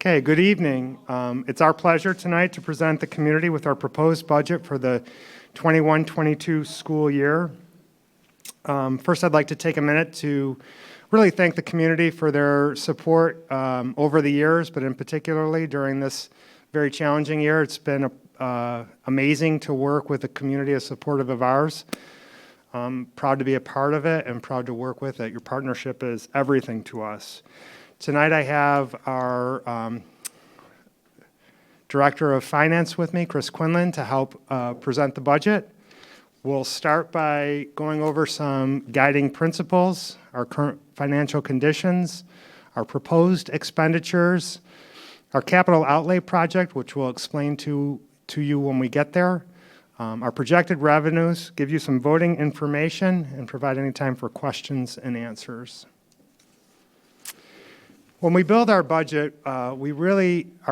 Okay, good evening. It's our pleasure tonight to present the community with our proposed budget for the 21-22 school year. First, I'd like to take a minute to really thank the community for their support over the years, but in particularly during this very challenging year. It's been amazing to work with a community as supportive of ours. Proud to be a part of it and proud to work with it. Your partnership is everything to us. Tonight I have our Director of Finance with me, Chris Quinlan, to help present the budget. We'll start by going over some guiding principles, our current financial conditions, our proposed expenditures, our capital outlay project, which we'll explain to you when we get there, our projected revenues, give you some voting information, and provide any time for questions and answers. When we build our budget, our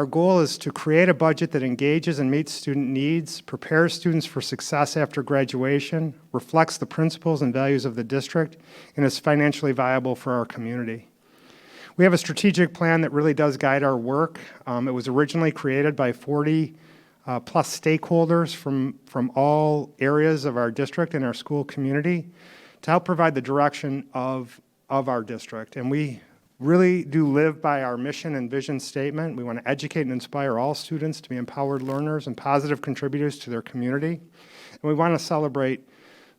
goal is to create a budget that engages and meets student needs, prepares students for success after graduation, reflects the principles and values of the district, and is financially viable for our community. We have a strategic plan that really does guide our work. It was originally created by 40 plus stakeholders from all areas of our district and our school community to help provide the direction of our district. And we really do live by our mission and vision statement. We want to educate and inspire all students to be empowered learners and positive contributors to their community. And we want to celebrate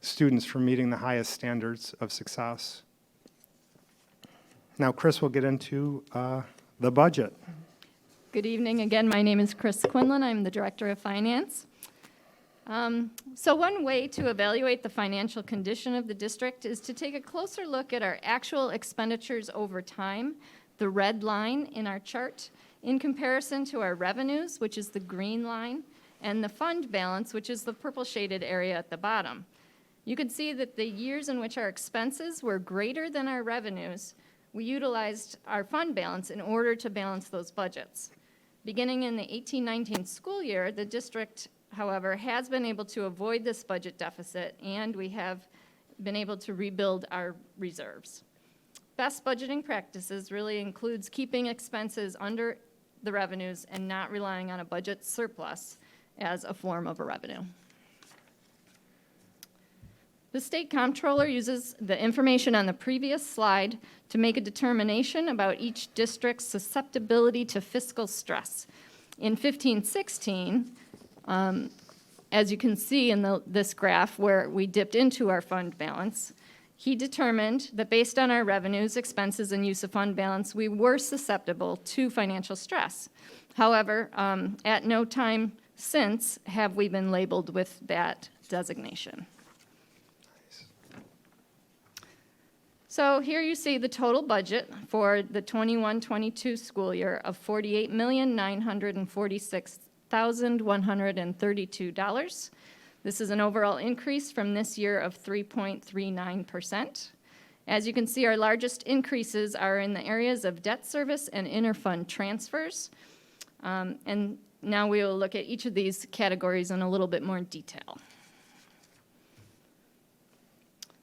students for meeting the highest standards of success. Now, Chris will get into the budget. Good evening again. My name is Chris Quinlan. I'm the Director of Finance. So one way to evaluate the financial condition of the district is to take a closer look at our actual expenditures over time, the red line in our chart, in comparison to our revenues, which is the green line, and the fund balance, which is the purple shaded area at the bottom. You can see that the years in which our expenses were greater than our revenues, we utilized our fund balance in order to balance those budgets. Beginning in the 18-19 school year, the district, however, has been able to avoid this budget deficit, and we have been able to rebuild our reserves. Best budgeting practices really includes keeping expenses under the revenues and not relying on a budget surplus as a form of a revenue. The state comptroller uses the information on the previous slide to make a determination about each district's susceptibility to fiscal stress. In 15-16, as you can see in this graph where we dipped into our fund balance, he determined that based on our revenues, expenses, and use of fund balance, we were susceptible to financial stress. However, at no time since have we been labeled with that designation. So here you see the total budget for the 21-22 school year of $48,946,132. This is an overall increase from this year of 3.39%. As you can see, our largest increases are in the areas of debt service and interfund transfers. And now we will look at each of these categories in a little bit more detail.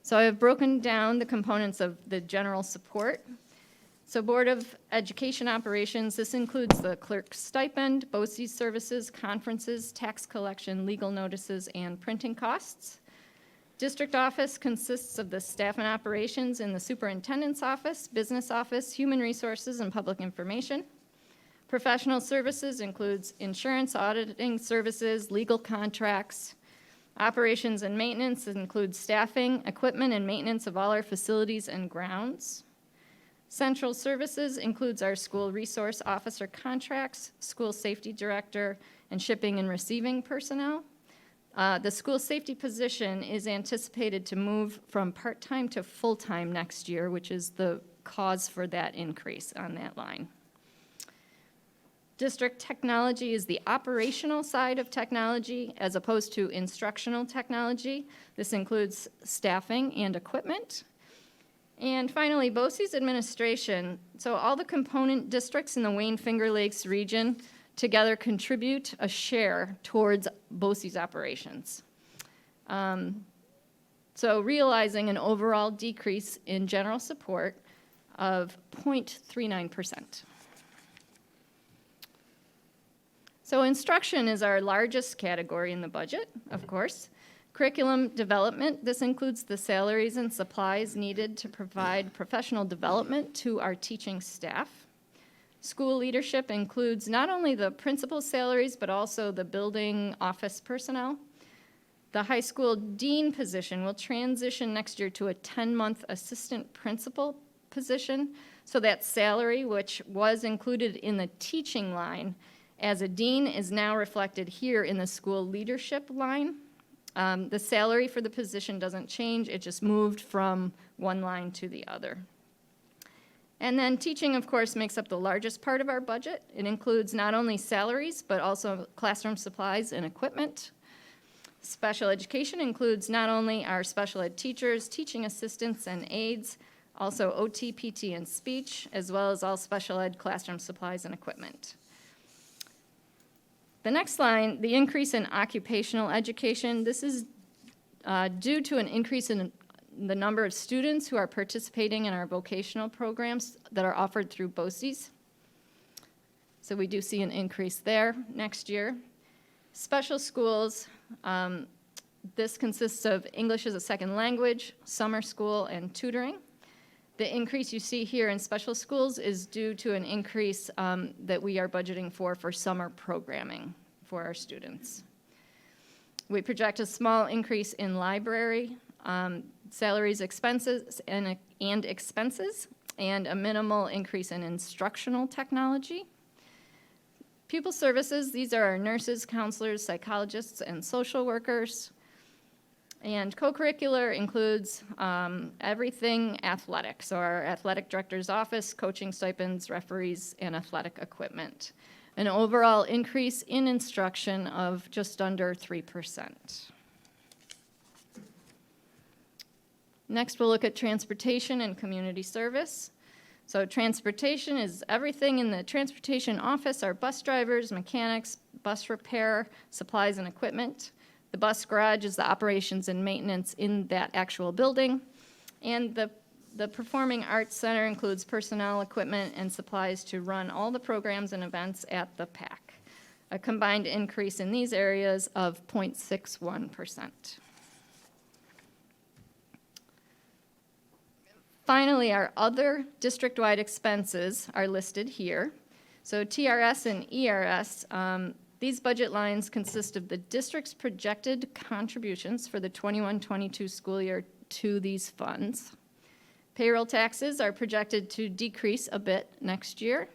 So I have broken down the components of the general support. So Board of Education operations, this includes the clerk stipend, BOCES services, conferences, tax collection, legal notices, and printing costs. District office consists of the staff and operations in the superintendent's office, business office, human resources, and public information. Professional services includes insurance, auditing services, legal contracts. Operations and maintenance includes staffing, equipment, and maintenance of all our facilities and grounds. Central services includes our school resource officer contracts, school safety director, and shipping and receiving personnel. The school safety position is anticipated to move from part-time to full-time next year, which is the cause for that increase on that line. District technology is the operational side of technology as opposed to instructional technology. This includes staffing and equipment. And finally, BOCES administration. So all the component districts in the Wayne-Finger Lakes region together contribute a share towards BOCES operations. So realizing an overall decrease in general support of 0.39%. So instruction is our largest category in the budget, of course. Curriculum development, this includes the salaries and supplies needed to provide professional development to our teaching staff. School leadership includes not only the principal's salaries, but also the building office personnel. The high school dean position will transition next year to a 10-month assistant principal position. So that salary, which was included in the teaching line as a dean, is now reflected here in the school leadership line. The salary for the position doesn't change, it just moved from one line to the other. And then teaching, of course, makes up the largest part of our budget. It includes not only salaries, but also classroom supplies and equipment. Special education includes not only our special ed teachers, teaching assistants, and aides, also OT, PT, and speech, as well as all special ed classroom supplies and equipment. The next line, the increase in occupational education, this is due to an increase in the number of students who are participating in our vocational programs that are offered through BOCES. So we do see an increase there next year. Special schools, this consists of English as a second language, summer school, and tutoring. The increase you see here in special schools is due to an increase that we are budgeting for summer programming for our students. We project a small increase in library, salaries, expenses, and expenses, and a minimal increase in instructional technology. Pupil services, these are our nurses, counselors, psychologists, and social workers. And co-curricular includes everything athletic, so our athletic director's office, coaching stipends, referees, and athletic equipment. An overall increase in instruction of just under 3%. Next, we'll look at transportation and community service. So transportation is everything in the transportation office, our bus drivers, mechanics, bus repair, supplies, and equipment. The bus garage is the operations and maintenance in that actual building. And the Performing Arts Center includes personnel, equipment, and supplies to run all the programs and events at the PAC. A combined increase in these areas of 0.61%. Finally, our other district-wide expenses are listed here. So TRS and ERS, these budget lines consist of the district's projected contributions for the 21-22 school year to these funds. Payroll taxes are projected to decrease a bit next year.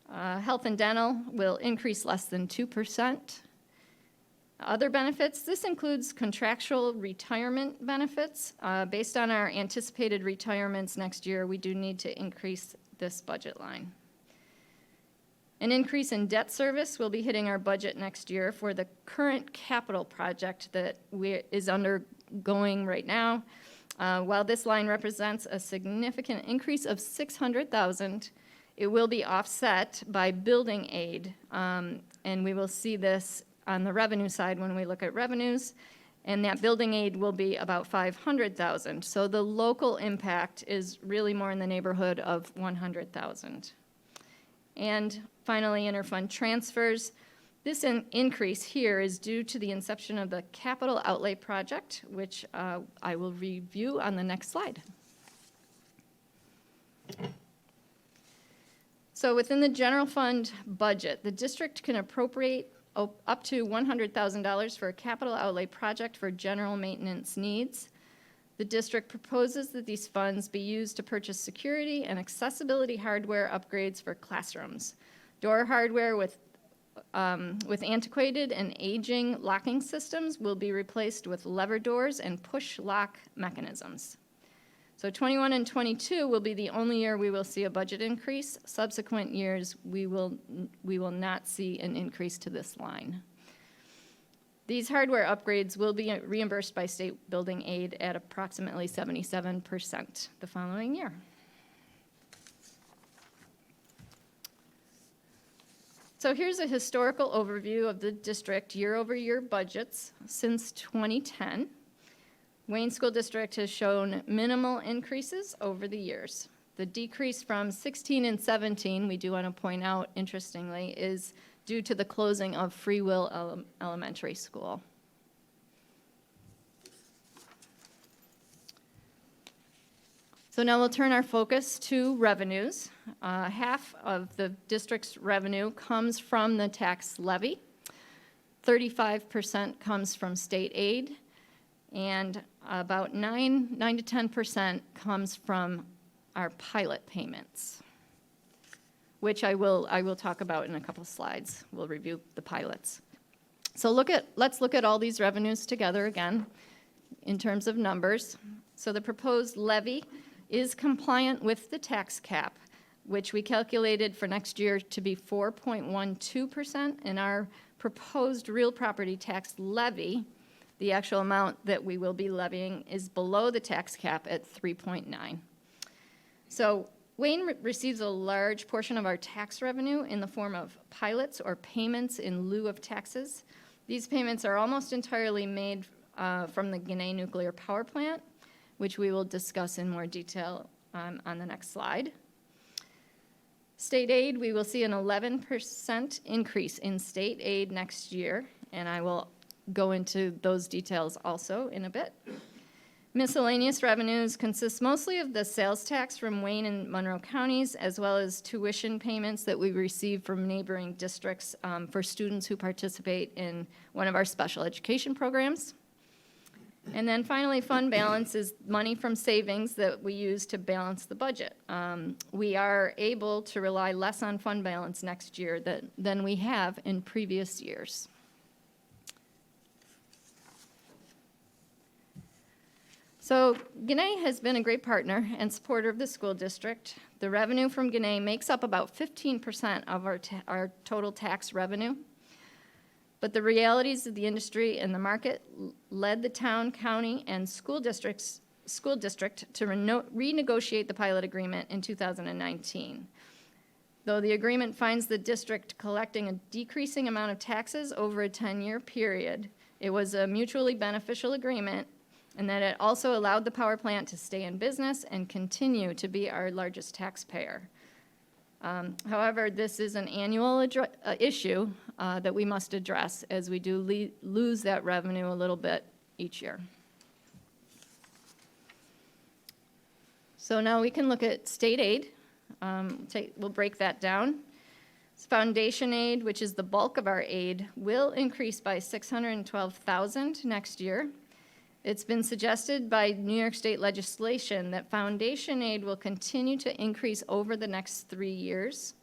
Health and dental will increase less than 2%. Other benefits, this includes contractual retirement benefits. Based on our anticipated retirements next year, we do need to increase this budget line. An increase in debt service will be hitting our budget next year for the current capital project that is undergoing right now. While this line represents a significant increase of $600,000, it will be offset by building aid, and we will see this on the revenue side when we look at revenues, and that building aid will be about $500,000. So the local impact is really more in the neighborhood of $100,000. And finally, interfund transfers. This increase here is due to the inception of the capital outlay project, which I will review on the next slide. So within the general fund budget, the district can appropriate up to $100,000 for a capital outlay project for general maintenance needs. The district proposes that these funds be used to purchase security and accessibility hardware upgrades for classrooms. Door hardware with antiquated and aging locking systems will be replaced with lever doors and push lock mechanisms. So 21 and 22 will be the only year we will see a budget increase. Subsequent years, we will not see an increase to this line. These hardware upgrades will be reimbursed by state building aid at approximately 77% the following year. So here's a historical overview of the district year-over-year budgets since 2010. Wayne School District has shown minimal increases over the years. The decrease from 16 and 17, we do want to point out, interestingly, is due to the closing of Free Will Elementary School. So now we'll turn our focus to revenues. Half of the district's revenue comes from the tax levy. 35% comes from state aid, and about 9 to 10% comes from our pilot payments, which I will talk about in a couple slides. We'll review the pilots. So let's look at all these revenues together again in terms of numbers. So the proposed levy is compliant with the tax cap, which we calculated for next year to be 4.12%, and our proposed real property tax levy, the actual amount that we will be levying, is below the tax cap at 3.9. So Wayne receives a large portion of our tax revenue in the form of pilots or payments in lieu of taxes. These payments are almost entirely made from the Ginna nuclear power plant, which we will discuss in more detail on the next slide. State aid, we will see an 11% increase in state aid next year, and I will go into those details also in a bit. Miscellaneous revenues consist mostly of the sales tax from Wayne and Monroe counties, as well as tuition payments that we receive from neighboring districts for students who participate in one of our special education programs. And then finally, fund balance is money from savings that we use to balance the budget. We are able to rely less on fund balance next year than we have in previous years. So Ginna has been a great partner and supporter of the school district. The revenue from Ginna makes up about 15% of our total tax revenue. But the realities of the industry and the market led the town, county, and school district to renegotiate the pilot agreement in 2019. Though the agreement finds the district collecting a decreasing amount of taxes over a 10-year period, it was a mutually beneficial agreement, and that it also allowed the power plant to stay in business and continue to be our largest taxpayer. However, this is an annual issue that we must address, as we do lose that revenue a little bit each year. So now we can look at state aid. We'll break that down. Foundation aid, which is the bulk of our aid, will increase by $612,000 next year. It's been suggested by New York State legislation that foundation aid will continue to increase over the next 3 years.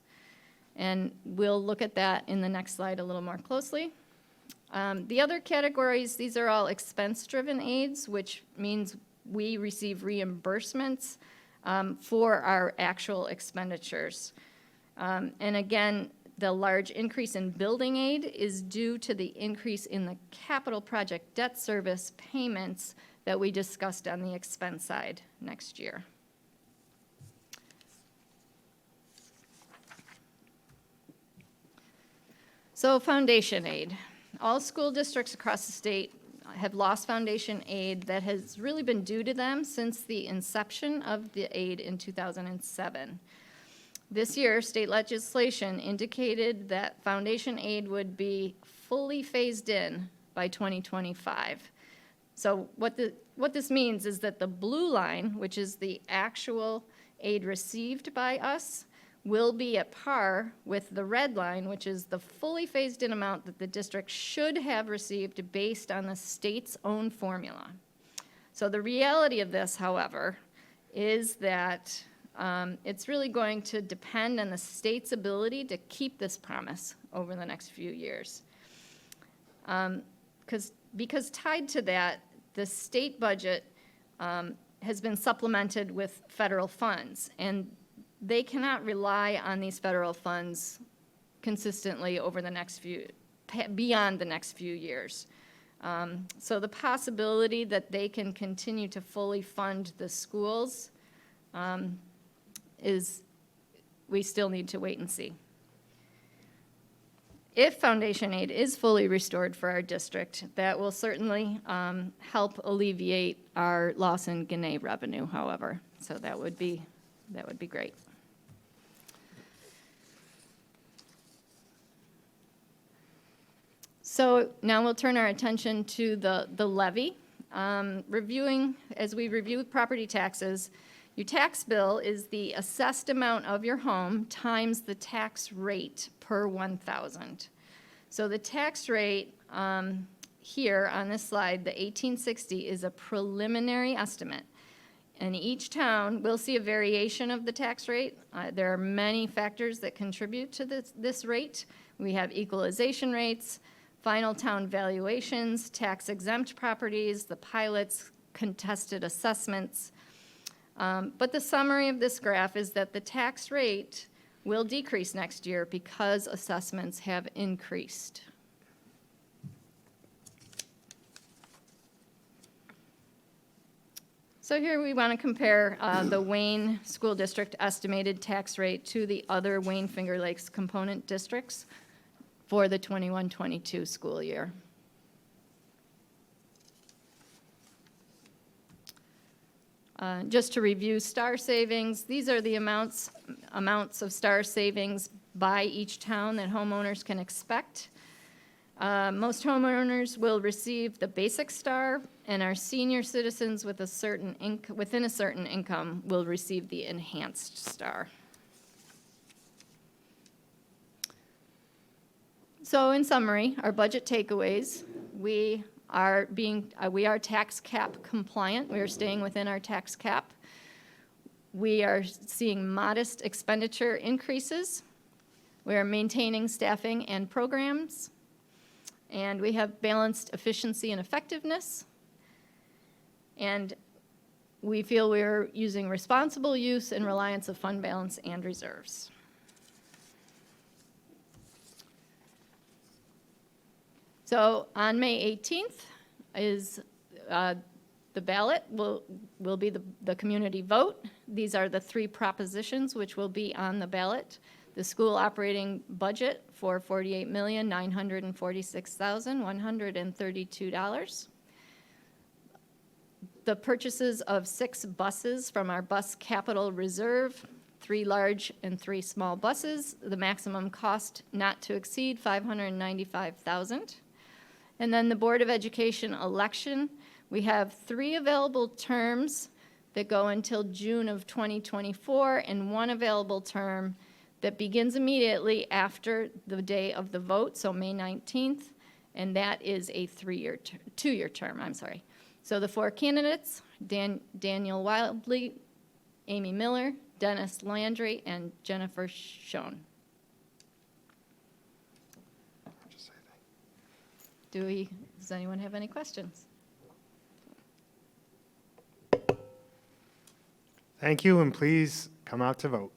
And we'll look at that in the next slide a little more closely. The other categories, these are all expense-driven aids, which means we receive reimbursements for our actual expenditures. And again, the large increase in building aid is due to the increase in the capital project debt service payments that we discussed on the expense side next year. So foundation aid. All school districts across the state have lost foundation aid that has really been due to them since the inception of the aid in 2007. This year, state legislation indicated that foundation aid would be fully phased in by 2025. So what this means is that the blue line, which is the actual aid received by us, will be at par with the red line, which is the fully phased in amount that the district should have received based on the state's own formula. So the reality of this, however, is that it's really going to depend on the state's ability to keep this promise over the next few years. Because tied to that, the state budget has been supplemented with federal funds, and they cannot rely on these federal funds consistently over the next beyond the next few years. So the possibility that they can continue to fully fund the schools we still need to wait and see. If foundation aid is fully restored for our district, that will certainly help alleviate our loss in Ginna revenue, however. So that would be great. So now we'll turn our attention to the levy. As we review property taxes, your tax bill is the assessed amount of your home times the tax rate per 1,000. So the tax rate here on this slide, the 1860, is a preliminary estimate. And each town will see a variation of the tax rate. There are many factors that contribute to this rate. We have equalization rates, final town valuations, tax-exempt properties, the pilots, contested assessments. But the summary of this graph is that the tax rate will decrease next year because assessments have increased. So here we want to compare the Wayne School District estimated tax rate to the other Wayne-Finger Lakes component districts for the 21-22 school year. Just to review STAR savings, these are the amounts of STAR savings by each town that homeowners can expect. Most homeowners will receive the basic STAR, and our senior citizens with within a certain income will receive the enhanced STAR. So in summary, our budget takeaways, we are tax cap compliant. We are staying within our tax cap. We are seeing modest expenditure increases. We are maintaining staffing and programs. And we have balanced efficiency and effectiveness. And we feel we're using responsible use and reliance of fund balance and reserves. So on May 18th is the ballot will be the community vote. These are the 3 propositions which will be on the ballot. The school operating budget for $48,946,132. The purchases of 6 buses from our bus capital reserve, 3 large and 3 small buses. The maximum cost not to exceed $595,000. And then the Board of Education election, we have 3 available terms that go until June of 2024 and 1 available term that begins immediately after the day of the vote, so May 19th, and that is a 2-year term, I'm sorry. So the 4 candidates, Daniel Wildley, Amy Miller, Dennis Landry, and Jennifer Schoen. Does anyone have any questions? Thank you, and please come out to vote.